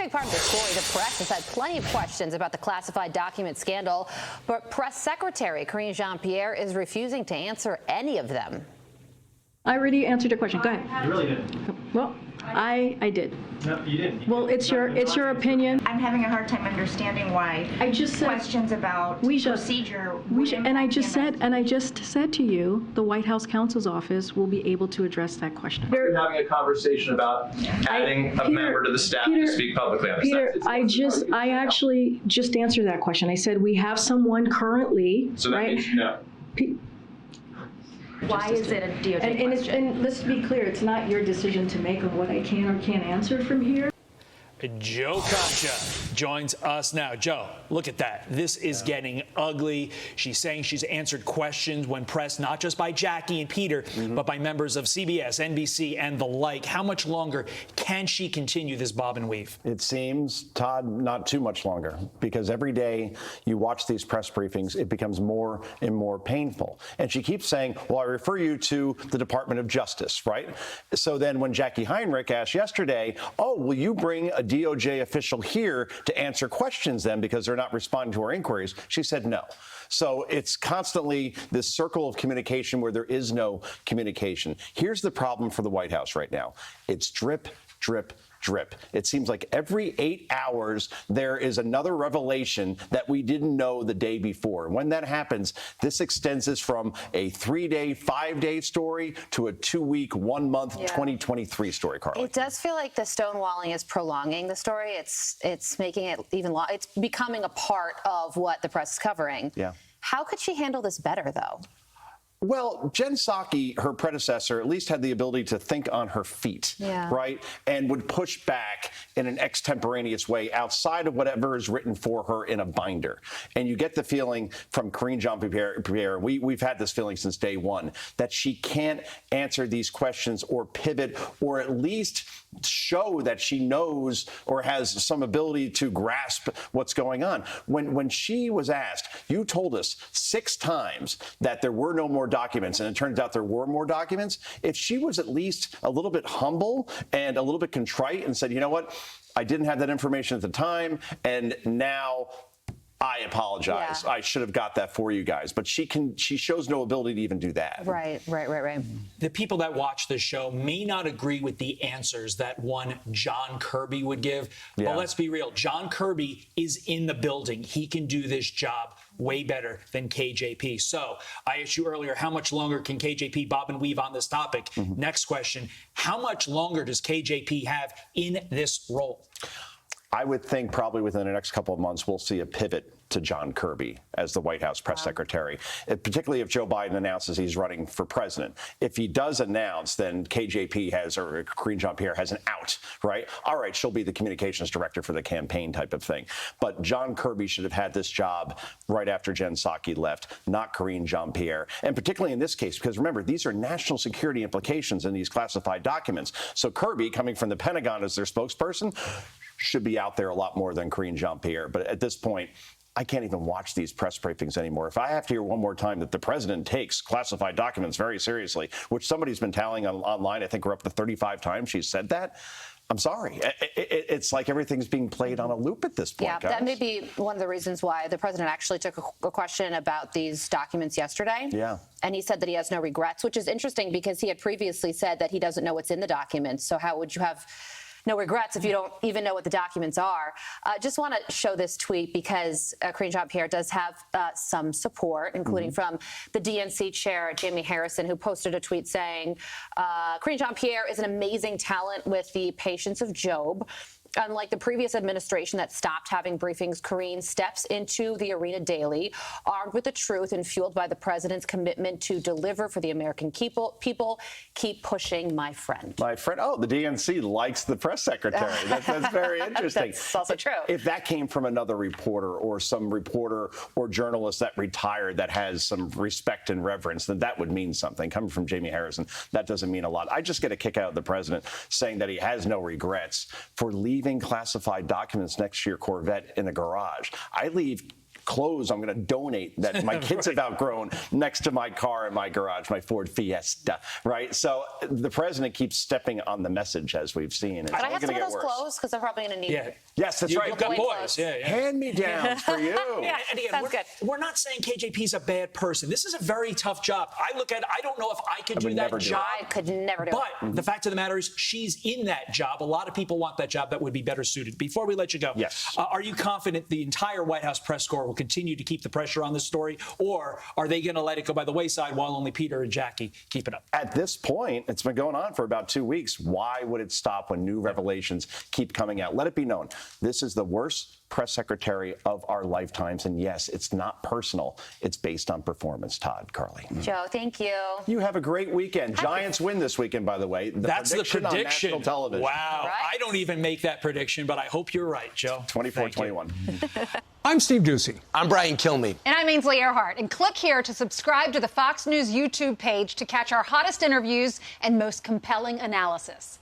big part of the story. The press has had plenty of questions about the classified document scandal, but Press Secretary Karine Jean-Pierre is refusing to answer any of them. I already answered your question. Go ahead. You really didn't. Well, I did. No, you didn't. Well, it's your opinion. I'm having a hard time understanding why I just said questions about procedure. And I just said to you, the White House counsel's office will be able to address that question. We're having a conversation about adding a member to the staff to speak publicly on this. Peter, I actually just answered that question. I said we have someone currently. So that means no. Why is it a DOJ question? And let's be clear, it's not your decision to make of what I can or can't answer from here. Joe Concha joins us now. Joe, look at that. This is getting ugly. She's saying she's answered questions when pressed, not just by Jackie and Peter, but by members of CBS, NBC, and the like. How much longer can she continue this bob and weave? It seems, Todd, not too much longer, because every day you watch these press briefings, it becomes more and more painful. And she keeps saying, well, I refer you to the Department of Justice, right? So then when Jackie Heinrich asked yesterday, oh, will you bring a DOJ official here to answer questions then because they're not responding to our inquiries? She said no. So it's constantly this circle of communication where there is no communication. Here's the problem for the White House right now. It's drip, drip, drip. It seems like every 8 hours there is another revelation that we didn't know the day before. When that happens, this extends us from a 3-day, 5-day story to a 2-week, 1-month, 2023 story, Carly. It does feel like the stonewalling is prolonging the story. It's making it even long. It's becoming a part of what the press is covering. Yeah. How could she handle this better, though? Well, Jen Psaki, her predecessor, at least had the ability to think on her feet, right? And would push back in an extemporaneous way outside of whatever is written for her in a binder. And you get the feeling from Karine Jean-Pierre, we've had this feeling since day one, that she can't answer these questions or pivot or at least show that she knows or has some ability to grasp what's going on. When she was asked, you told us 6 times that there were no more documents, and it turns out there were more documents. If she was at least a little bit humble and a little bit contrite and said, you know what, I didn't have that information at the time, and now I apologize. I should have got that for you guys. But she shows no ability to even do that. Right. The people that watch this show may not agree with the answers that one John Kirby would give. But let's be real. John Kirby is in the building. He can do this job way better than KJP. So I asked you earlier, how much longer can KJP bob and weave on this topic? Next question, how much longer does KJP have in this role? I would think probably within the next couple of months, we'll see a pivot to John Kirby as the White House press secretary, particularly if Joe Biden announces he's running for president. If he does announce, then KJP has, or Karine Jean-Pierre has an out, right? All right, she'll be the communications director for the campaign type of thing. But John Kirby should have had this job right after Jen Psaki left, not Karine Jean-Pierre. And particularly in this case, because remember, these are national security implications in these classified documents. So Kirby, coming from the Pentagon as their spokesperson, should be out there a lot more than Karine Jean-Pierre. But at this point, I can't even watch these press briefings anymore. If I have to hear one more time that the president takes classified documents very seriously, which somebody's been tallying online, I think we're up to 35 times she's said that, I'm sorry. It's like everything's being played on a loop at this point. Yeah, that may be one of the reasons why the president actually took a question about these documents yesterday. Yeah. And he said that he has no regrets, which is interesting because he had previously said that he doesn't know what's in the documents. So how would you have no regrets if you don't even know what the documents are? Just want to show this tweet because Karine Jean-Pierre does have some support, including from the DNC chair, Jamie Harrison, who posted a tweet saying, Karine Jean-Pierre is an amazing talent with the patience of Job. Unlike the previous administration that stopped having briefings, Karine steps into the arena daily, armed with the truth and fueled by the president's commitment to deliver for the American people. Keep pushing, my friend. My friend. Oh, the DNC likes the press secretary. That's very interesting. That's also true. If that came from another reporter or some reporter or journalist that retired that has some respect and reverence, then that would mean something. Coming from Jamie Harrison, that doesn't mean a lot. I just get a kick out of the president saying that he has no regrets for leaving classified documents next to your Corvette in the garage. I leave clothes I'm going to donate that my kids have outgrown next to my car in my garage, my Ford Fiesta, right? So the president keeps stepping on the message, as we've seen. Can I have some of those clothes? Because I'm probably going to need Yeah. Yes, that's right. You've got boys. Yeah, yeah. Hand-me-downs for you. Yeah, And again, sounds good. we're not saying KJP's a bad person. This is a very tough job. I don't know if I could do that job. I could never do it. But the fact of the matter is, she's in that job. A lot of people want that job that would be better suited. Before we let you go, yes. Are you confident the entire White House press corps will continue to keep the pressure on this story, or are they going to let it go by the wayside while only Peter and Jackie keep it up? At this point, it's been going on for about 2 weeks. Why would it stop when new revelations keep coming out? Let it be known, this is the worst press secretary of our lifetimes. And yes, it's not personal. It's based on performance, Todd, Carly. Joe, thank you. You have a great weekend. Giants win this weekend, by the way. That's the prediction. On national television. Wow. Right? I don't even make that prediction, but I hope you're right, Joe. 24-21. I'm Steve Ducey. I'm Brian Kilmeade. And I'm Ainsley Earhart. And click here to subscribe to the Fox News YouTube page to catch our hottest interviews and most compelling analysis.